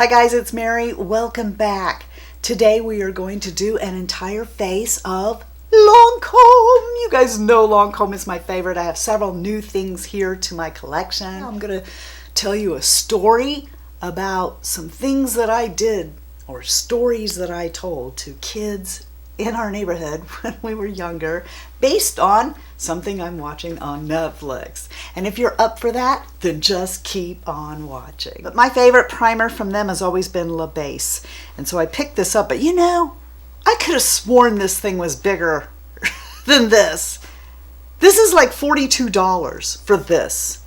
Hi guys, it's Mary. Welcome back. Today we are going to do an entire face of Lancome. You guys know Lancome is my favorite. I have several new things here to my collection. I'm going to tell you a story about some things that I did or stories that I told to kids in our neighborhood when we were younger based on something I'm watching on Netflix. And if you're up for that, then just keep on watching. But my favorite primer from them has always been La Base. And so I picked this up, but you know, I could have sworn this thing was bigger than this. This is like $42 for this.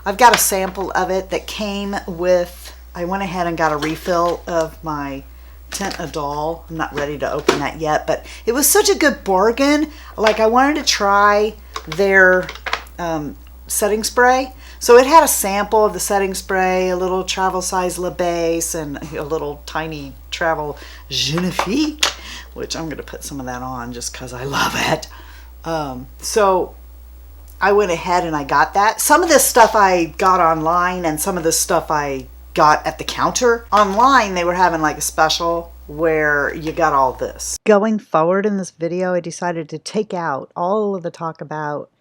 I've got a sample of it that came with, I went ahead and got a refill of my Teint Idole. I'm not ready to open that yet, but it was such a good bargain. Like, I wanted to try their setting spray. So it had a sample of the setting spray, a little travel size La Base, and a little tiny travel Genifique, which I'm going to put some of that on just because I love it. So I went ahead and I got that. Some of this stuff I got online, and some of this stuff I got at the counter. Online, they were having like a special where you got all this. Going forward in this video, I decided to take out all of the talk about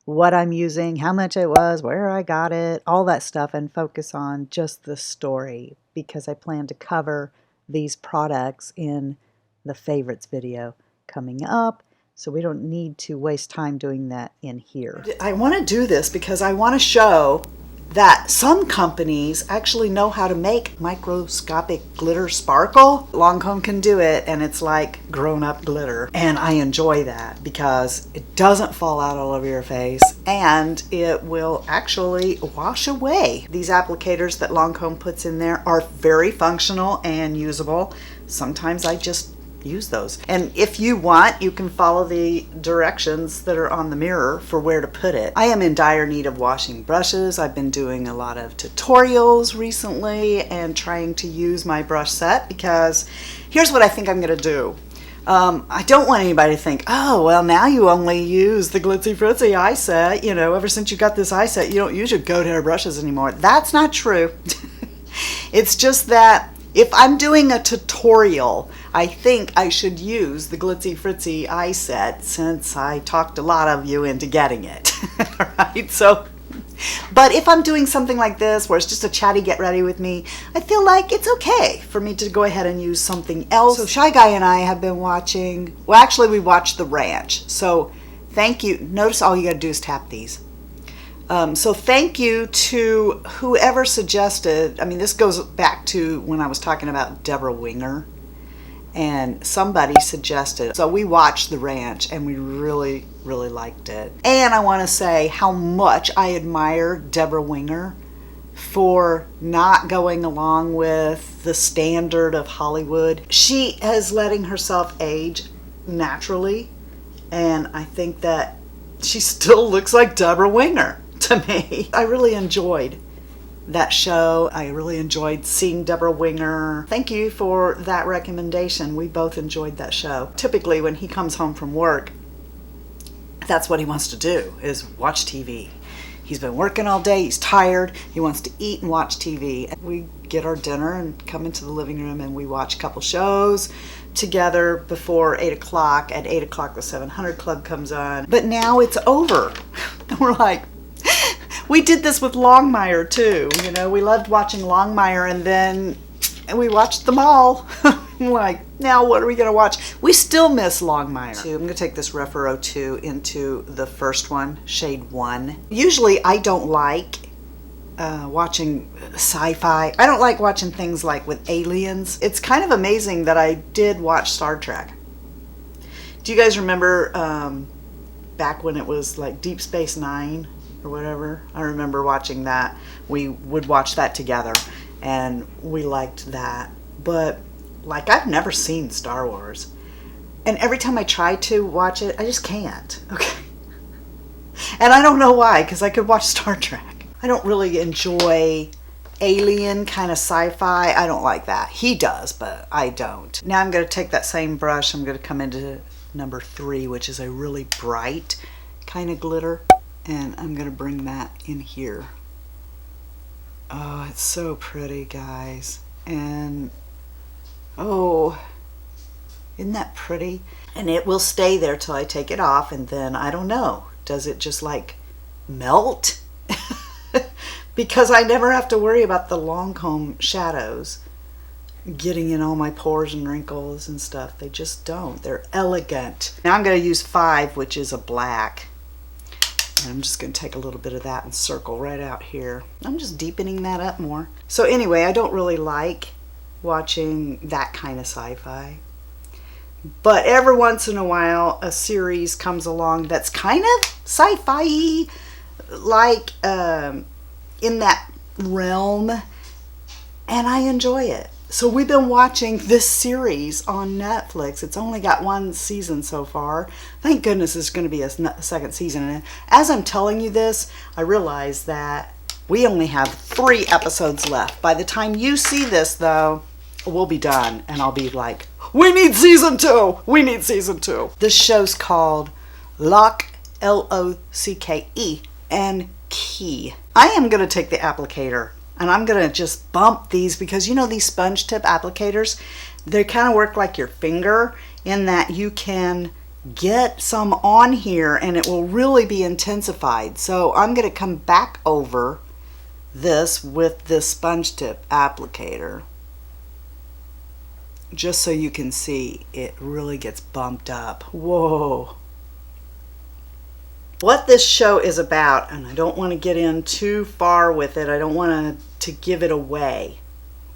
what I'm using, how much it was, where I got it, all that stuff, and focus on just the story, because I plan to cover these products in the favorites video coming up, so we don't need to waste time doing that in here. I want to do this because I want to show that some companies actually know how to make microscopic glitter sparkle. Lancome can do it, and it's like grown-up glitter. And I enjoy that because it doesn't fall out all over your face, and it will actually wash away. These applicators that Lancome puts in there are very functional and usable. Sometimes I just use those. And if you want, you can follow the directions that are on the mirror for where to put it. I am in dire need of washing brushes. I've been doing a lot of tutorials recently and trying to use my brush set, because here's what I think I'm going to do. I don't want anybody to think, oh, well, now you only use the Glitzy Fritzy eye set. You know, ever since you got this eye set, you don't use your goat hair brushes anymore. That's not true. It's just that if I'm doing a tutorial, I think I should use the Glitzy Fritzy eye set, since I talked a lot of you into getting it. Right? So, but if I'm doing something like this where it's just a chatty get ready with me, I feel like it's okay for me to go ahead and use something else. So Shy Guy and I have been watching, well, actually we watched The Ranch. So thank you. Notice all you got to do is tap these. So thank you to whoever suggested, I mean, this goes back to when I was talking about Deborah Winger, and somebody suggested. So we watched The Ranch and we really, really liked it. And I want to say how much I admire Deborah Winger for not going along with the standard of Hollywood. She is letting herself age naturally, and I think that she still looks like Deborah Winger to me. I really enjoyed that show. I really enjoyed seeing Deborah Winger. Thank you for that recommendation. We both enjoyed that show. Typically when he comes home from work, that's what he wants to do, is watch TV. He's been working all day, he's tired, he wants to eat and watch TV. And we get our dinner and come into the living room and we watch a couple shows together before 8 o'clock. At 8 o'clock the 700 Club comes on. But now it's over. And we're like, we did this with Longmire too. You know, we loved watching Longmire, and then we watched them all. Like, now what are we going to watch? We still miss Longmire. I'm going to take this Refero 2 into the first one, shade 1. Usually I don't like watching sci-fi. I don't like watching things like with aliens. It's kind of amazing that I did watch Star Trek. Do you guys remember back when it was like Deep Space Nine or whatever? I remember watching that. We would watch that together and we liked that. But like, I've never seen Star Wars, and every time I try to watch it, I just can't. Okay. And I don't know why, because I could watch Star Trek. I don't really enjoy alien kind of sci-fi. I don't like that. He does, but I don't. Now I'm going to take that same brush. I'm going to come into number 3, which is a really bright kind of glitter, and I'm going to bring that in here. Oh, it's so pretty, guys. And oh, isn't that pretty? And it will stay there till I take it off, and then I don't know, does it just like melt? Because I never have to worry about the Lancome shadows getting in all my pores and wrinkles and stuff. They just don't. They're elegant. Now I'm going to use 5, which is a black. And I'm just going to take a little bit of that and circle right out here. I'm just deepening that up more. So anyway, I don't really like watching that kind of sci-fi. But every once in a while, a series comes along that's kind of sci-fi, like in that realm, and I enjoy it. So we've been watching this series on Netflix. It's only got 1 season so far. Thank goodness there's going to be a second season. And as I'm telling you this, I realize that we only have 3 episodes left. By the time you see this, though, we'll be done. And I'll be like, we need season 2. We need season 2. This show's called Locke, L-O-C-K-E, and Key. I am going to take the applicator. And I'm going to just bump these because, you know, these sponge tip applicators, they kind of work like your finger in that you can get some on here and it will really be intensified. So I'm going to come back over this with this sponge tip applicator just so you can see it really gets bumped up. Whoa. What this show is about, and I don't want to get in too far with it, I don't want to give it away,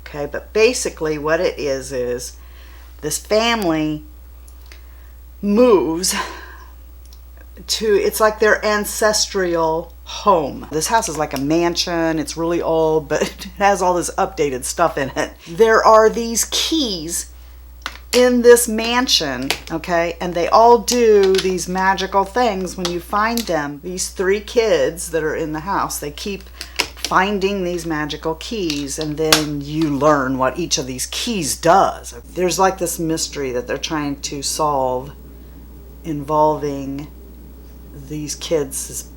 okay, but basically what it is this family moves to, it's like their ancestral home. This house is like a mansion, it's really old, but it has all this updated stuff in it. There are these keys in this mansion, okay, and they all do these magical things when you find them. These 3 kids that are in the house, they keep finding these magical keys, and then you learn what each of these keys does. There's like this mystery that they're trying to solve involving these kids'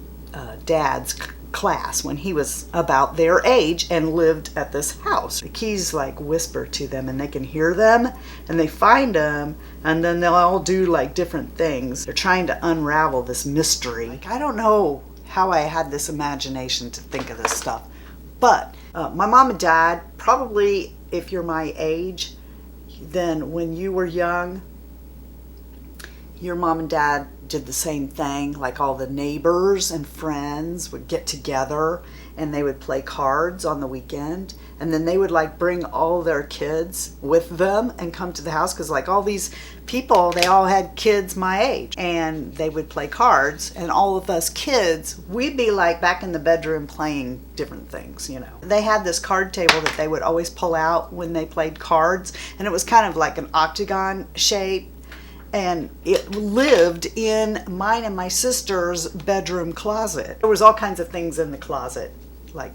dad's class when he was about their age and lived at this house. The keys like whisper to them and they can hear them and they find them, and then they'll all do like different things. They're trying to unravel this mystery. Like, I don't know how I had this imagination to think of this stuff, but my mom and dad, probably if you're my age, then when you were young, your mom and dad did the same thing. Like all the neighbors and friends would get together and they would play cards on the weekend, and then they would like bring all their kids with them and come to the house, because like all these people, they all had kids my age, and they would play cards, and all of us kids, we'd be like back in the bedroom playing different things, you know. They had this card table that they would always pull out when they played cards, and it was kind of like an octagon shape, and it lived in mine and my sister's bedroom closet. There was all kinds of things in the closet, like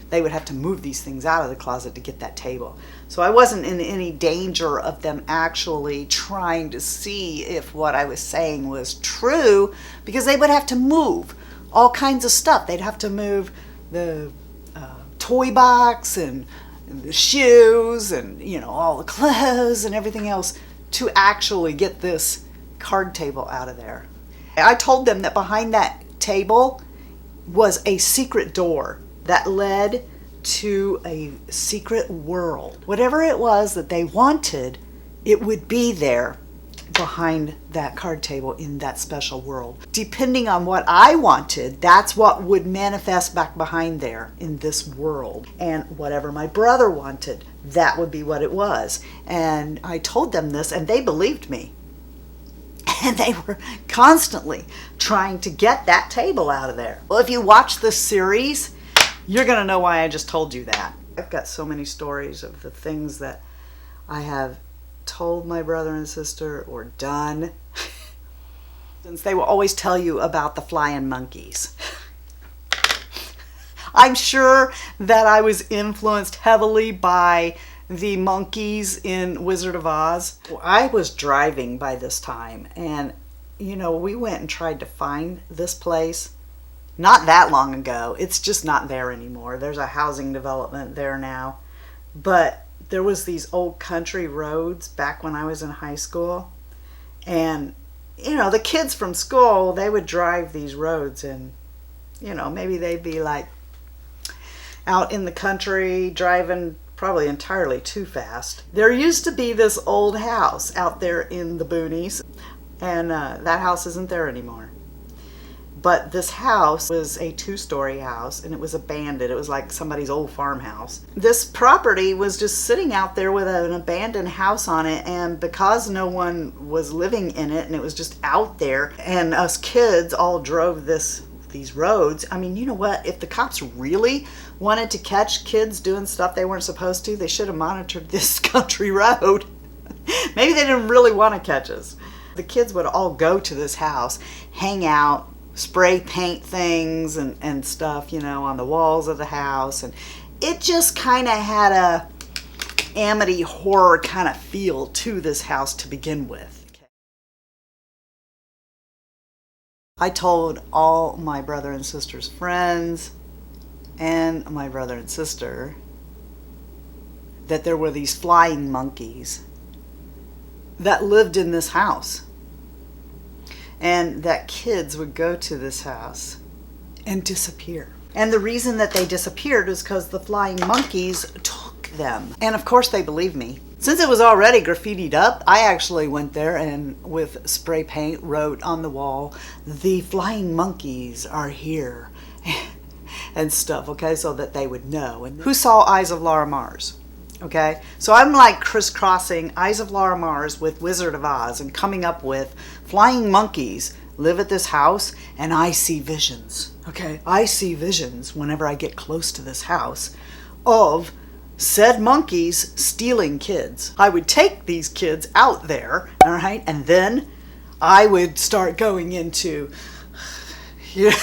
they would have to move these things out of the closet to get that table. So I wasn't in any danger of them actually trying to see if what I was saying was true, because they would have to move all kinds of stuff. They'd have to move the toy box and the shoes and, you know, all the clothes and everything else to actually get this card table out of there. I told them that behind that table was a secret door that led to a secret world. Whatever it was that they wanted, it would be there behind that card table in that special world. Depending on what I wanted, that's what would manifest back behind there in this world. And whatever my brother wanted, that would be what it was. And I told them this and they believed me. And they were constantly trying to get that table out of there. Well, if you watch this series, you're going to know why I just told you that. I've got so many stories of the things that I have told my brother and sister or done. Since they will always tell you about the flying monkeys. I'm sure that I was influenced heavily by the monkeys in Wizard of Oz. I was driving by this time, and you know, we went and tried to find this place, not that long ago. It's just not there anymore. There's a housing development there now. But there was these old country roads back when I was in high school. And, you know, the kids from school, they would drive these roads and, you know, maybe they'd be like out in the country driving probably entirely too fast. There used to be this old house out there in the boonies, and that house isn't there anymore. But this house was a 2-story house, and it was abandoned. It was like somebody's old farmhouse. This property was just sitting out there with an abandoned house on it, and because no one was living in it and it was just out there, and us kids all drove these roads. I mean, you know what? If the cops really wanted to catch kids doing stuff they weren't supposed to, they should have monitored this country road. Maybe they didn't really want to catch us. The kids would all go to this house, hang out, spray paint things and stuff, you know, on the walls of the house. And it just kind of had a Amity horror kind of feel to this house to begin with. I told all my brother and sister's friends and my brother and sister that there were these flying monkeys that lived in this house, and that kids would go to this house and disappear. And the reason that they disappeared was because the flying monkeys took them. And of course they believed me. Since it was already graffitied up, I actually went there and with spray paint wrote on the wall, "The flying monkeys are here," and stuff, okay, so that they would know. And who saw Eyes of Laura Mars? Okay, so I'm like crisscrossing Eyes of Laura Mars with Wizard of Oz and coming up with flying monkeys live at this house, and I see visions. Okay, I see visions whenever I get close to this house of said monkeys stealing kids. I would take these kids out there, all right, and then I would start going into, you know,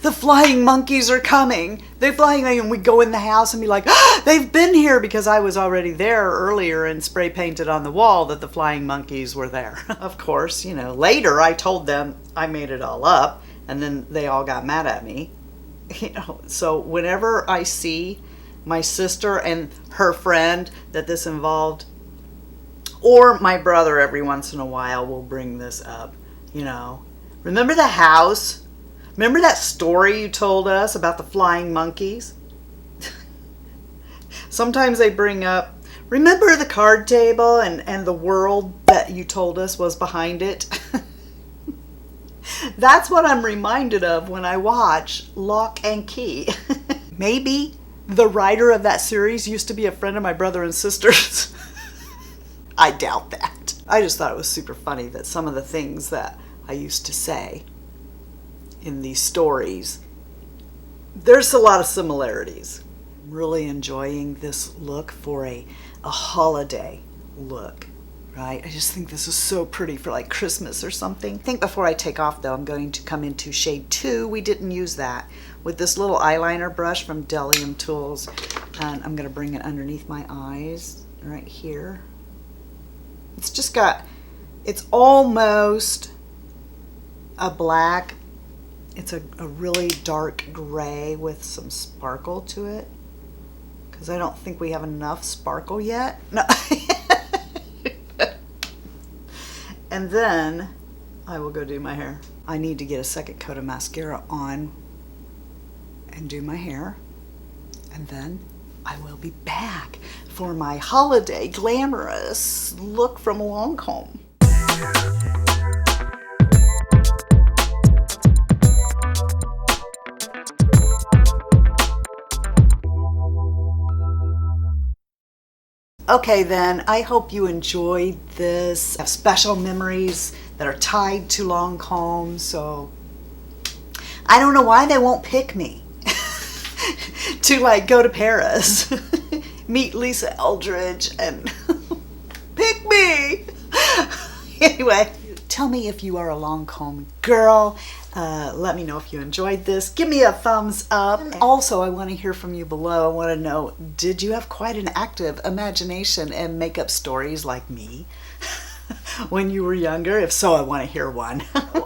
the flying monkeys are coming. They're flying, and we'd go in the house and be like, "Ah, they've been here," because I was already there earlier and spray painted on the wall that the flying monkeys were there. Of course, you know, later I told them I made it all up, and then they all got mad at me. You know, so whenever I see my sister and her friend that this involved, or my brother every once in a while will bring this up, you know, remember the house? Remember that story you told us about the flying monkeys? Sometimes they bring up, remember the card table and the world that you told us was behind it? That's what I'm reminded of when I watch Locke Key. Maybe the writer of that series used to be a friend of my brother and sister's. I doubt that. I just thought it was super funny that some of the things that I used to say in these stories, there's a lot of similarities. I'm really enjoying this look for a holiday look, right? I just think this is so pretty for like Christmas or something. I think before I take off though, I'm going to come into shade 2. We didn't use that. With this little eyeliner brush from Delium Tools, and I'm going to bring it underneath my eyes right here. It's just got, it's almost a black. It's a really dark gray with some sparkle to it, because I don't think we have enough sparkle yet. No. And then I will go do my hair. I need to get a second coat of mascara on and do my hair, and then I will be back for my holiday glamorous look from Lancome. Okay then, I hope you enjoyed this. I have special memories that are tied to Lancome, so I don't know why they won't pick me to like go to Paris, meet Lisa Eldridge, and pick me. Anyway, tell me if you are a Lancome girl. Let me know if you enjoyed this. Give me a thumbs up. And also, I want to hear from you below. I want to know, did you have quite an active imagination and make up stories like me? when you were younger? If so, I want to hear one.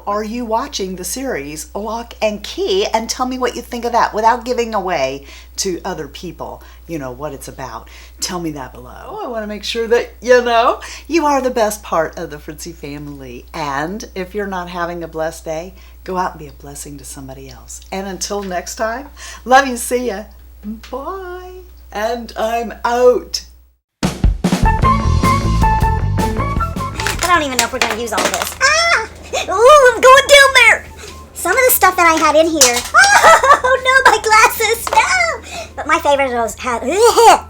Are you watching the series Locke and Key? And tell me what you think of that without giving away to other people, you know, what it's about. Tell me that below. I want to make sure that, you know, you are the best part of the Fritzy family. And if you're not having a blessed day, go out and be a blessing to somebody else. And until next time, love you, see ya. Bye. And I'm out. I don't even know if we're going to use all this. Ah! Ooh, I'm going down there. Some of the stuff that I had in here. Oh, no, my glasses. No. But my favorite was had. Whoa!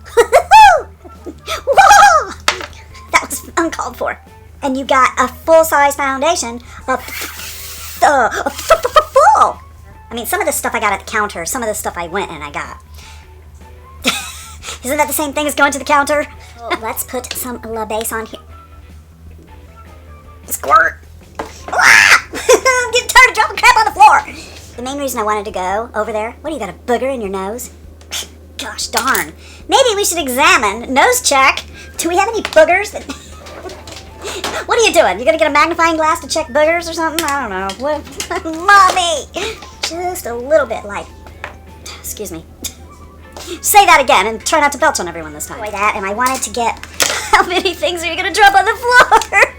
That was uncalled for. And you got a full-size foundation. Full. I mean, some of the stuff I got at the counter. Some of the stuff I went and I got. Isn't that the same thing as going to the counter? Well, let's put some La Base on here. Squirt! Ah! I'm getting tired of dropping crap on the floor! The main reason I wanted to go over there, what do you got, a booger in your nose? Gosh darn. Maybe we should examine, nose check. Do we have any boogers? What are you doing? You gonna get a magnifying glass to check boogers or something? I don't know. What? Mommy! Just a little bit like, excuse me. Say that again and try not to belch on everyone this time. Like that, and I wanted to get, how many things are you gonna drop on the floor?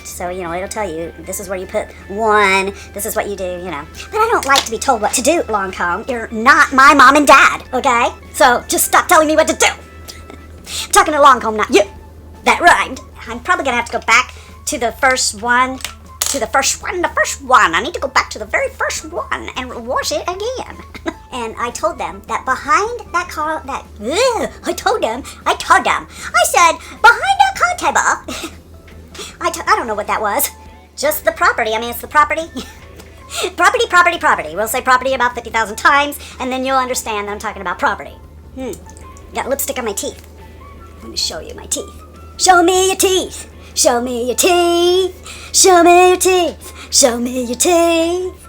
So, you know, it'll tell you, this is where you put one, this is what you do, you know. But I don't like to be told what to do, Lancome. You're not my mom and dad, okay? So just stop telling me what to do. I'm talking to Lancome, not you. That rhymed. I'm probably gonna have to go back to the first one, the first one. I need to go back to the very first one and wash it again. And I told them that behind that car, I told them, I said, behind that car table, I don't know what that was. Just the property. I mean, it's the property. Property. We'll say property about 50,000 times, and then you'll understand that I'm talking about property. Got lipstick on my teeth. Let me show you my teeth. Show me your teeth. Show me your teeth. Show me your teeth. Show me your teeth.